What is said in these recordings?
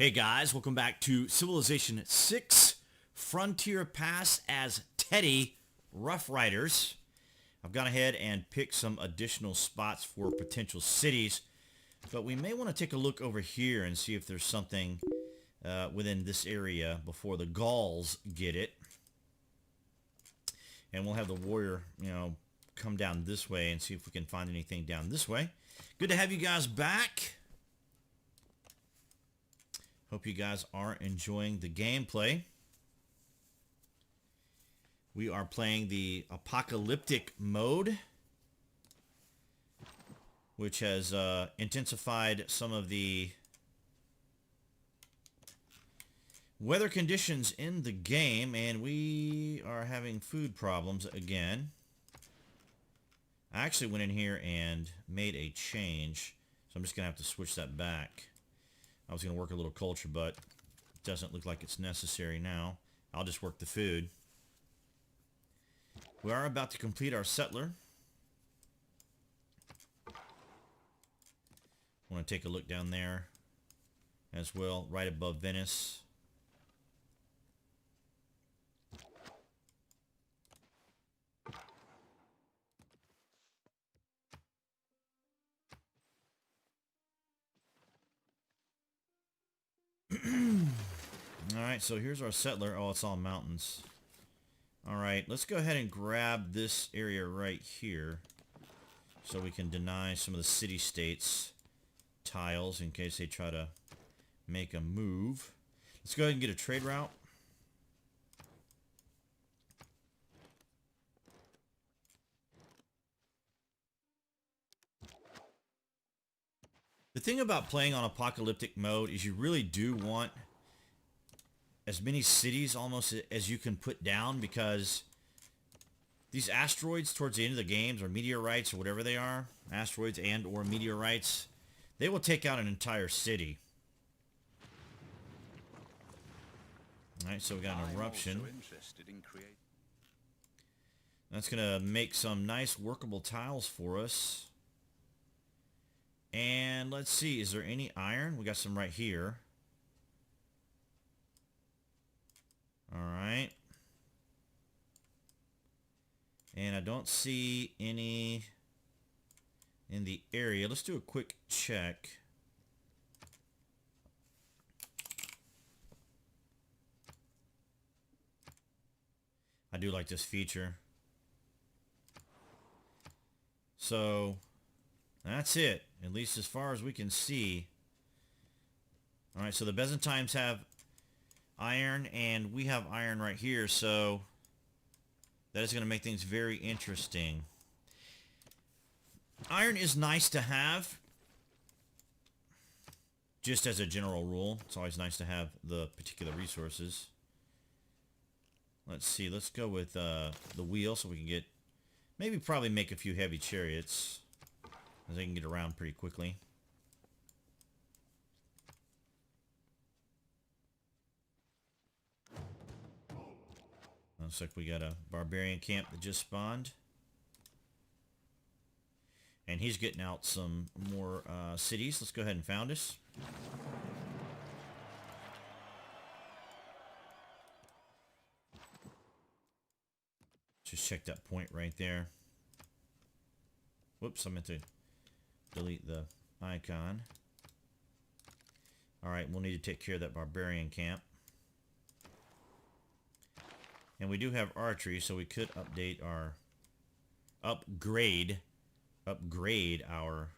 Hey guys, welcome back to Civilization 6 Frontier Pass as Teddy Rough Riders. I've gone ahead and picked some additional spots for potential cities, but we may want to take a look over here and see if there's something within this area before the Gauls get it. And we'll have the warrior, come down this way and see if we can find anything down this way. Good to have you guys back. Hope you guys are enjoying the gameplay. We are playing the apocalyptic mode, which has intensified some of the weather conditions in the game, and we are having food problems again. I actually went in here and made a change, so I'm just going to have to switch that back. I was going to work a little culture, but it doesn't look like it's necessary now. I'll just work the food. We are about to complete our settler. I want to take a look down there as well, right above Venice. Alright, so here's our settler. Oh, it's all mountains. Alright, let's go ahead and grab this area right here so we can deny some of the city-states tiles in case they try to make a move. Let's go ahead and get a trade route. The thing about playing on apocalyptic mode is you really do want as many cities almost as you can put down, because these asteroids towards the end of the games, or meteorites, or whatever they are, asteroids and or meteorites, they will take out an entire city. Alright, so we got an eruption. That's going to make some nice workable tiles for us. And let's see, is there any iron? We got some right here. Alright. And I don't see any in the area. Let's do a quick check. I do like this feature. So, that's it. At least as far as we can see. Alright, so the Byzantines have iron, and we have iron right here, so that is going to make things very interesting. Iron is nice to have, just as a general rule. It's always nice to have the particular resources. Let's see, let's go with the wheel so we can get, maybe probably make a few heavy chariots, as they can get around pretty quickly. Looks like we got a barbarian camp that just spawned. And he's getting out some more cities. Let's go ahead and found us. Just check that point right there. Whoops, I meant to delete the icon. Alright, we'll need to take care of that barbarian camp. And we do have archery, so we could update our upgrade our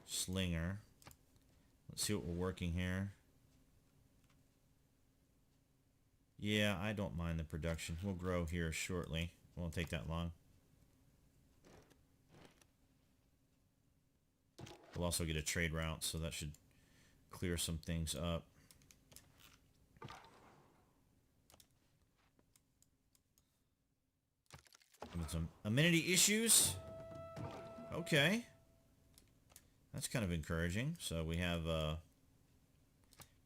slinger. Let's see what we're working here. Yeah, I don't mind the production. We'll grow here shortly. It won't take that long. We'll also get a trade route, so that should clear some things up. Some amenity issues. Okay. That's kind of encouraging. So we have a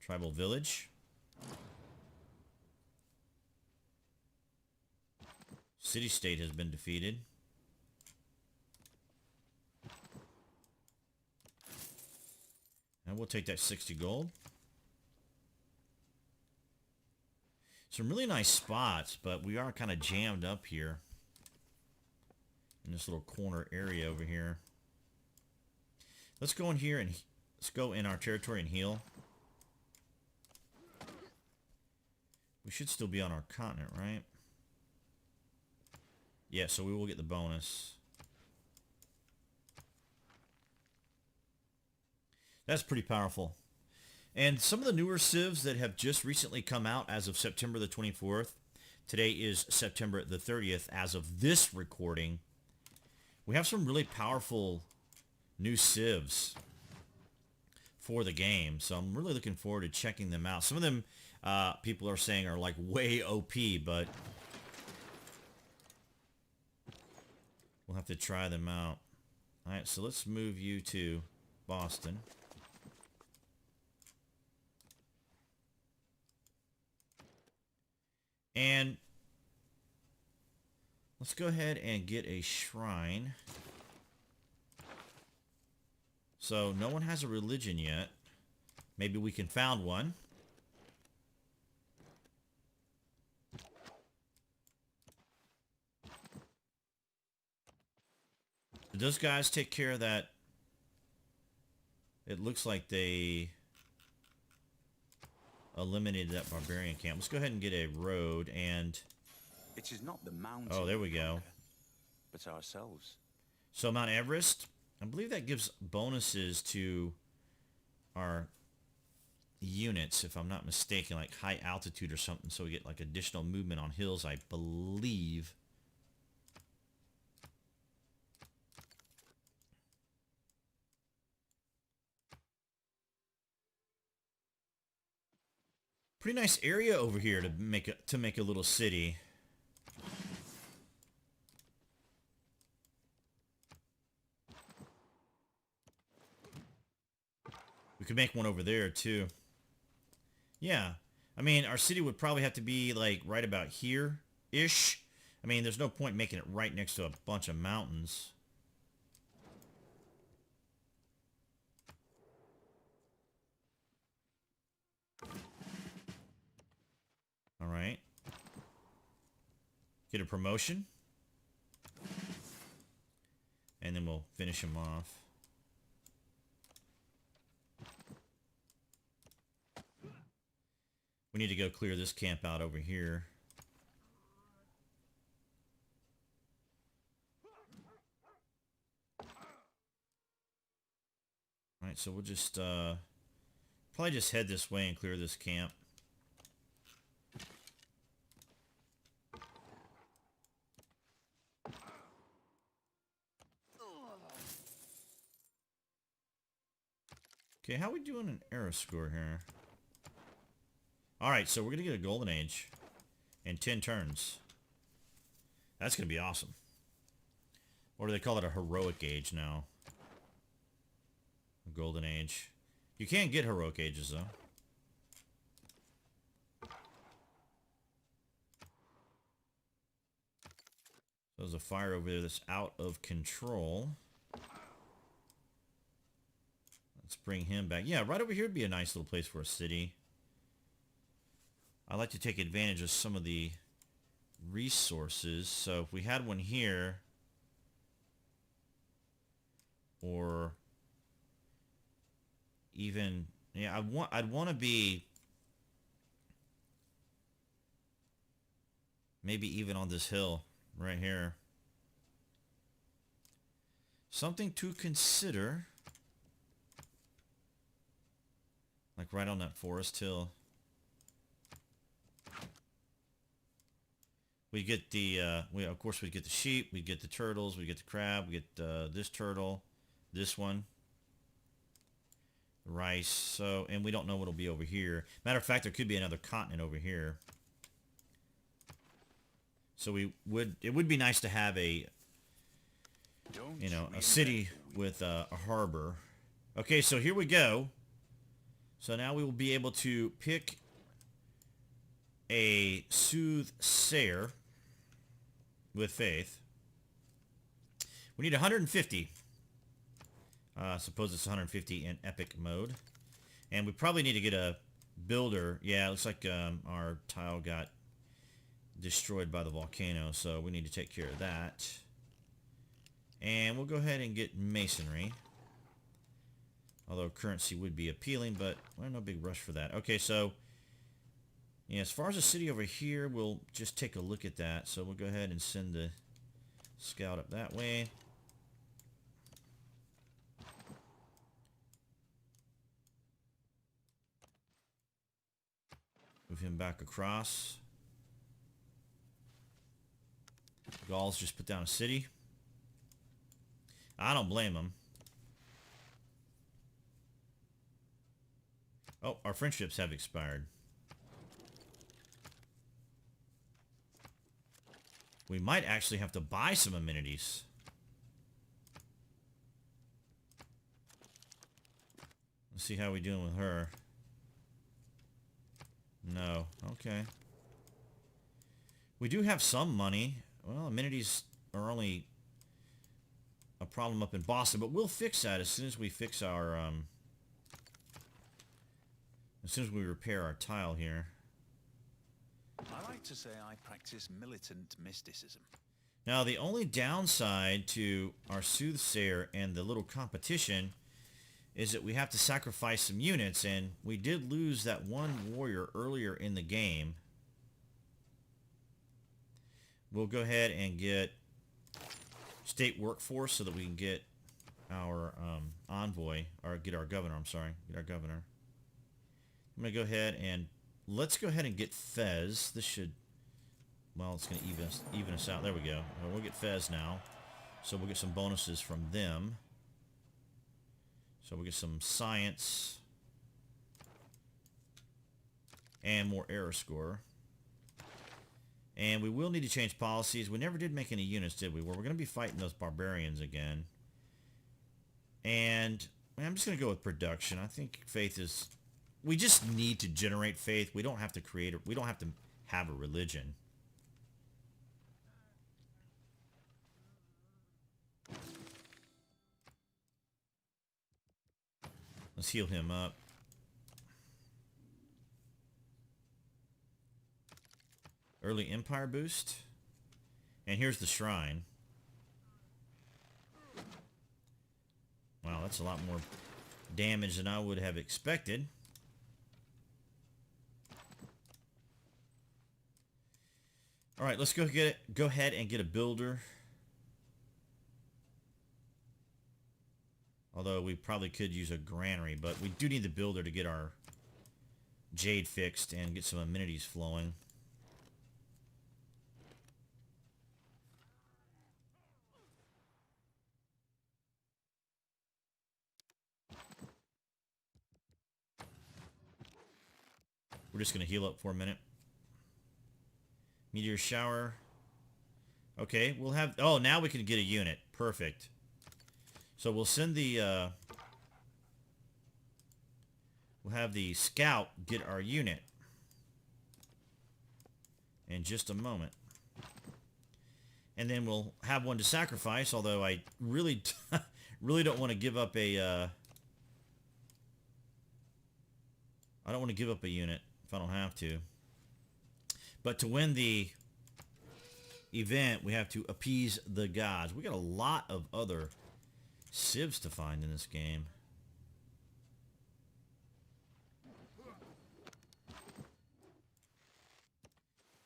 tribal village. City-state has been defeated. And we'll take that 60 gold. Some really nice spots, but we are kind of jammed up here in this little corner area over here. Let's go in here and let's go in our territory and heal. We should still be on our continent, right? Yeah, so we will get the bonus. That's pretty powerful. And some of the newer civs that have just recently come out as of September the 24th. Today is September the 30th as of this recording. We have some really powerful new civs for the game. So I'm really looking forward to checking them out. Some of them people are saying are like way OP, but we'll have to try them out. All right, so let's move you to Boston. And let's go ahead and get a shrine. So no one has a religion yet. Maybe we can found one. Did those guys take care of that? It looks like they eliminated that barbarian camp. Let's go ahead and get a road and... It is not the mountain. Oh, there we go. But ourselves. So Mount Everest, I believe that gives bonuses to our units, if I'm not mistaken, like high altitude or something, so we get like additional movement on hills, I believe. Pretty nice area over here to make a little city. We could make one over there too. Yeah, I mean our city would probably have to be like right about here-ish. I mean there's no point making it right next to a bunch of mountains. All right. Get a promotion. And then we'll finish him off. We need to go clear this camp out over here. All right, so we'll just probably just head this way and clear this camp. Okay, how are we doing an arrow score here? Alright, so we're going to get a golden age in 10 turns. That's going to be awesome. Or do they call it a heroic age now? A golden age. You can't get heroic ages, though. So there's a fire over there that's out of control. Let's bring him back. Yeah, right over here would be a nice little place for a city. I like to take advantage of some of the resources. So if we had one here, or even, yeah, I'd want to be maybe even on this hill right here. Something to consider. Like right on that forest hill. We get the, of course we get the sheep, we get the turtles, we get the crab, we get this turtle, this one, the rice, so, and we don't know what'll be over here. Matter of fact, there could be another continent over here. So it would be nice to have a, you know, a city with a harbor. Okay, so here we go. So now we will be able to pick a soothsayer with faith. We need 150. Suppose it's 150 in epic mode. And we probably need to get a builder. Yeah, it looks like our tile got destroyed by the volcano, so we need to take care of that. And we'll go ahead and get masonry. Although currency would be appealing, but well, no big rush for that. Okay, so yeah, as far as the city over here, we'll just take a look at that. So we'll go ahead and send the scout up that way. Move him back across. Gauls just put down a city. I don't blame them. Oh, our friendships have expired. We might actually have to buy some amenities. Let's see how we're doing with her. No. Okay. We do have some money. Well, amenities are only a problem up in Boston, but we'll fix that as soon as we fix our, as soon as we repair our tile here. I like to say I practice militant mysticism. Now, the only downside to our soothsayer and the little competition is that we have to sacrifice some units, and we did lose that one warrior earlier in the game. We'll go ahead and get state workforce so that we can get our envoy, or get our governor, I'm sorry, get our governor. I'm going to go ahead and let's go ahead and get Fez. This should, well, it's going to even us out. There we go. Well, we'll get Fez now. So we'll get some bonuses from them. So we'll get some science and more error score. And we will need to change policies. We never did make any units, did we? Well, we're going to be fighting those barbarians again. And I'm just going to go with production. I think faith is... We just need to generate faith. We don't have to create it. We don't have to have a religion. Let's heal him up. Early Empire boost. And here's the shrine. Wow, that's a lot more damage than I would have expected. All right, let's go ahead and get a builder. Although we probably could use a granary, but we do need the builder to get our jade fixed and get some amenities flowing. We're just going to heal up for a minute. Meteor shower. Okay, we'll have... Oh, now we can get a unit. Perfect. So we'll send the... we'll have the scout get our unit in just a moment. And then we'll have one to sacrifice, although I really, really don't want to give up a... I don't want to give up a unit if I don't have to. But to win the event, we have to appease the gods. We got a lot of other civs to find in this game.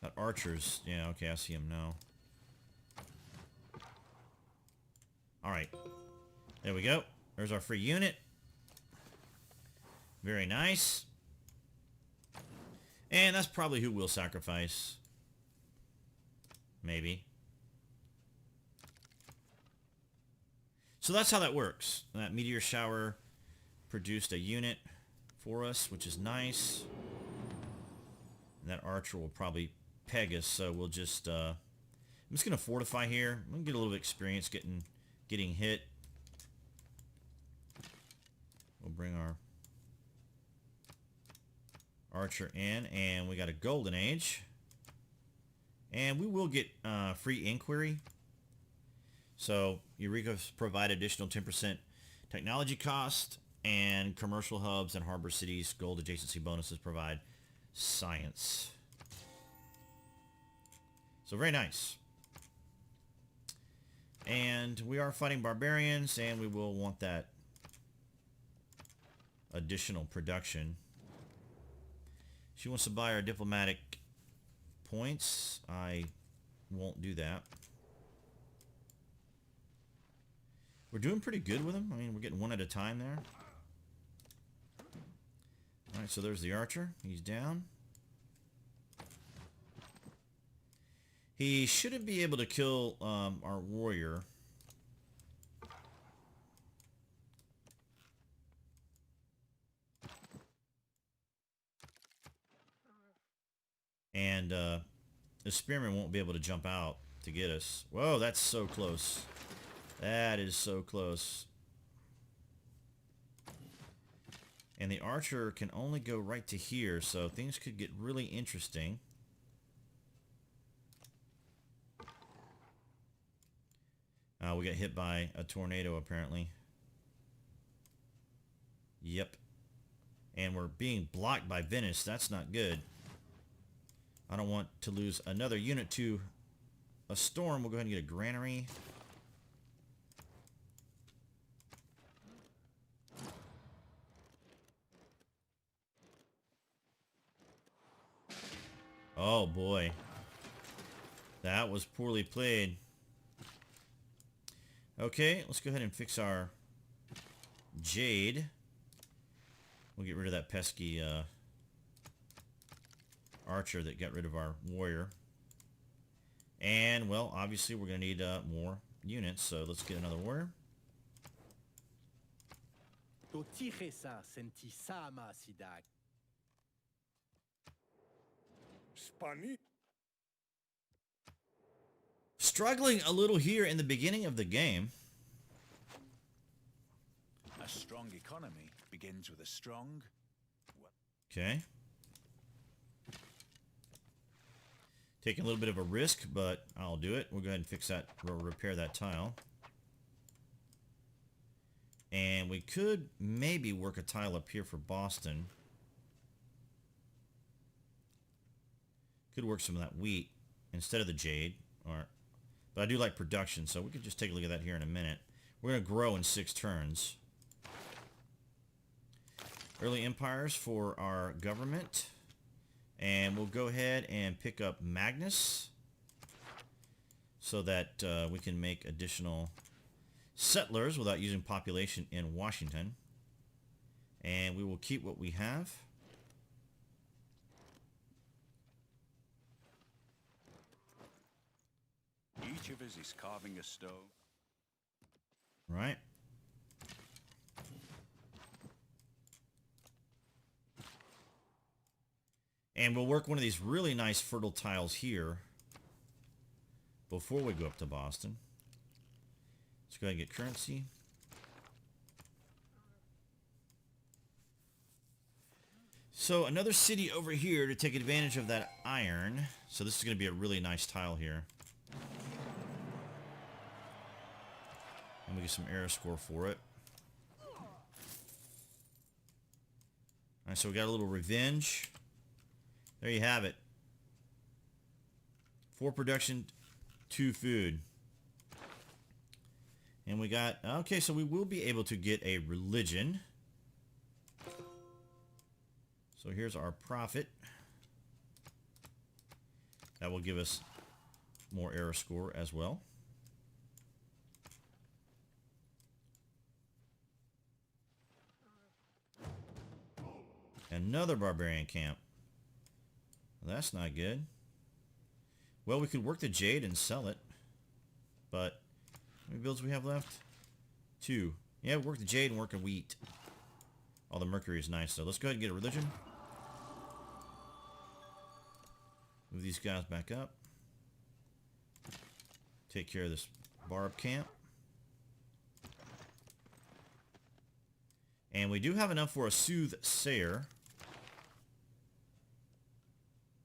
Got archers. Yeah, okay, I see them now. Alright. There we go. There's our free unit. Very nice. And that's probably who we'll sacrifice. Maybe. So that's how that works. That meteor shower produced a unit for us, which is nice. And that archer will probably peg us, so we'll just... I'm just going to fortify here. I'm going to get a little bit of experience getting hit. We'll bring our archer in, and we got a golden age. And we will get free inquiry. So Eureka's provide additional 10% technology cost, And commercial hubs and harbor cities, gold adjacency bonuses provide science. So very nice. And we are fighting barbarians, and we will want that additional production. She wants to buy our diplomatic points. I won't do that. We're doing pretty good with them. I mean, we're getting one at a time there. Alright, so there's the archer. He's down. He shouldn't be able to kill our warrior. And the spearman won't be able to jump out to get us. Whoa, that's so close. That is so close. And the archer can only go right to here, so things could get really interesting. We got hit by a tornado, apparently. Yep. And we're being blocked by Venice. That's not good. I don't want to lose another unit to a storm. We'll go ahead and get a granary. Oh boy. That was poorly played. Okay, let's go ahead and fix our jade. We'll get rid of that pesky archer that got rid of our warrior. And, well, obviously we're going to need more units, so let's get another warrior. Struggling a little here in the beginning of the game. A strong economy begins with a strong... Okay. Taking a little bit of a risk, but I'll do it. We'll go ahead and fix that, repair that tile. And we could maybe work a tile up here for Boston. Could work some of that wheat instead of the jade. But I do like production, so we could just take a look at that here in a minute. We're going to grow in 6 turns. Early empires for our government. And we'll go ahead and pick up Magnus so that we can make additional settlers without using population in Washington. And we will keep what we have. Each of us is carving a stone. Right. And we'll work one of these really nice fertile tiles here before we go up to Boston. Let's go ahead and get currency. So another city over here to take advantage of that iron. So this is going to be a really nice tile here. And we get some arrow score for it. Alright, so we got a little revenge. There you have it. 4 production, 2 food. And we got... Okay, so we will be able to get a religion. So here's our profit. That will give us more arrow score as well. Another barbarian camp. Well, that's not good. Well, we could work the jade and sell it. But how many builds do we have left? 2. Yeah, work the jade and work a wheat. Oh, the mercury is nice, so let's go ahead and get a religion. Move these guys back up. Take care of this barb camp. And we do have enough for a soothsayer.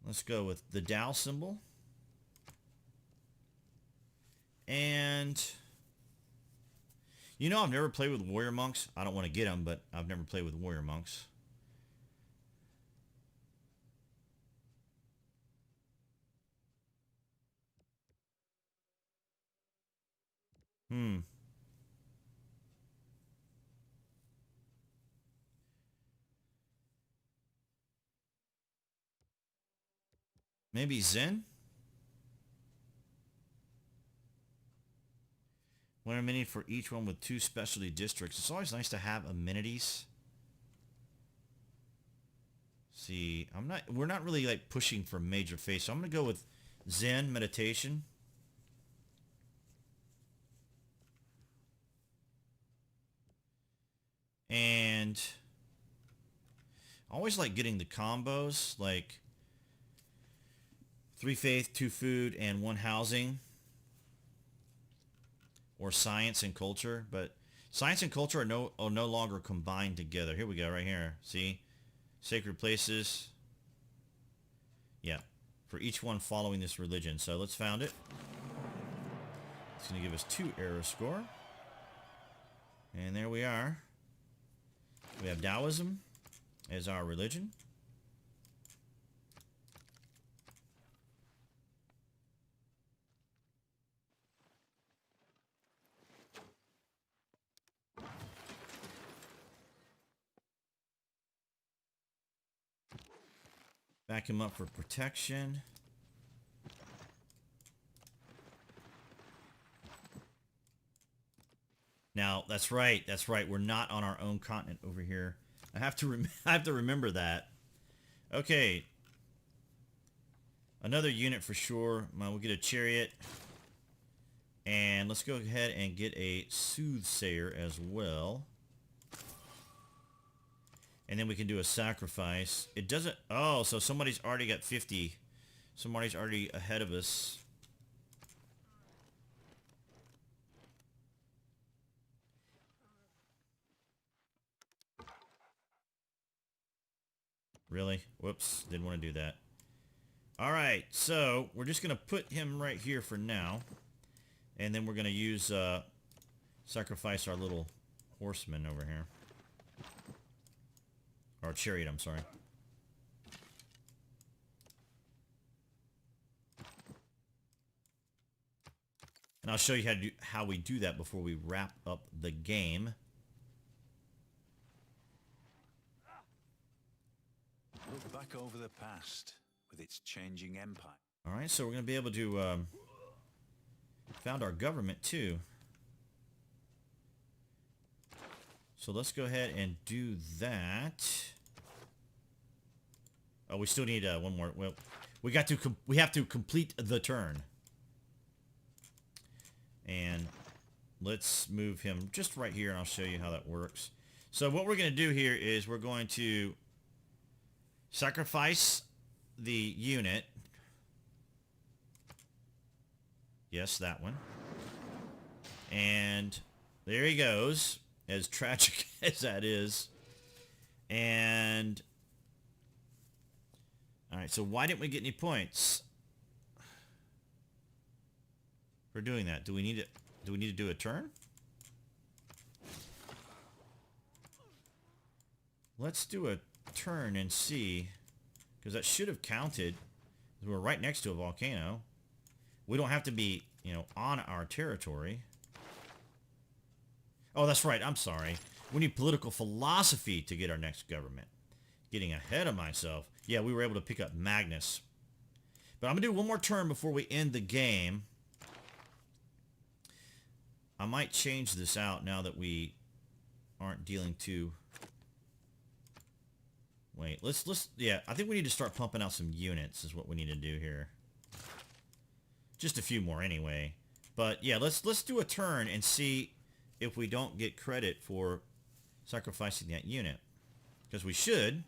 Let's go with the Tao symbol. And You know, I've never played with warrior monks. I don't want to get them, but I've never played with warrior monks. Maybe Zen? One amenity for each one with 2 specialty districts. It's always nice to have amenities. See, we're not really like pushing for major phase, so I'm going to go with Zen Meditation. And I always like getting the combos, like 3 faith, 2 food, and 1 housing. Or science and culture, but science and culture are no longer combined together. Here we go, right here. See? Sacred places. Yeah. For each one following this religion. So let's found it. It's going to give us 2 error score. And there we are. We have Taoism as our religion. Back him up for protection. Now, that's right. That's right. We're not on our own continent over here. I have to remember that. Okay. Another unit for sure. We'll get a chariot. And let's go ahead and get a soothsayer as well. And then we can do a sacrifice. It doesn't... Oh, so somebody's already got 50. Somebody's already ahead of us. Really? Whoops. Didn't want to do that. Alright, so we're just going to put him right here for now. And then we're going to use... sacrifice our little horseman over here. Or chariot, I'm sorry. And I'll show you how we do that before we wrap up the game. Look back over the past with its changing empire. All right, so we're going to be able to found our government too. So let's go ahead and do that. Oh, we still need one more. Well, we have to complete the turn. And let's move him just right here, and I'll show you how that works. So what we're going to do here is we're going to sacrifice the unit. Yes, that one. And there he goes, as tragic as that is. And all right, so why didn't we get any points for doing that? Do we need to do a turn? Let's do a turn and see, because that should have counted. We're right next to a volcano. We don't have to be, on our territory. Oh, that's right. I'm sorry. We need political philosophy to get our next government. Getting ahead of myself. Yeah, we were able to pick up Magnus. But I'm going to do one more turn before we end the game. I might change this out now that we aren't dealing too... Wait, yeah, I think we need to start pumping out some units is what we need to do here. Just a few more anyway. But yeah, let's do a turn and see if we don't get credit for sacrificing that unit. Because we should.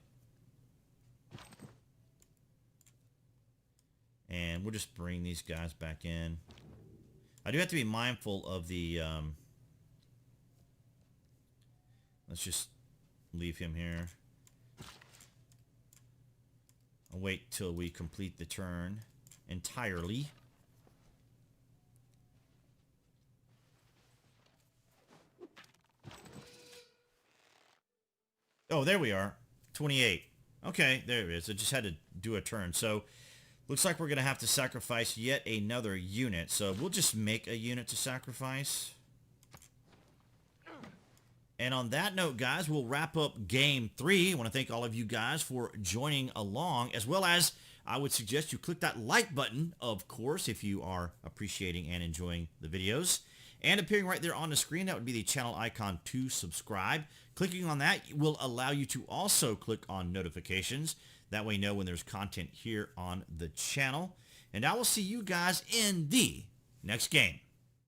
And we'll just bring these guys back in. I do have to be mindful of the... let's just leave him here. I'll wait till we complete the turn entirely. Oh, there we are. 28. Okay, there it is. I just had to do a turn. So looks like we're going to have to sacrifice yet another unit. So we'll just make a unit to sacrifice. And on that note, guys, we'll wrap up Game 3. I want to thank all of you guys for joining along, as well as I would suggest you click that like button, of course, if you are appreciating and enjoying the videos. And appearing right there on the screen, that would be the channel icon to subscribe. Clicking on that will allow you to also click on notifications. That way you know when there's content here on the channel. And I will see you guys in the next game.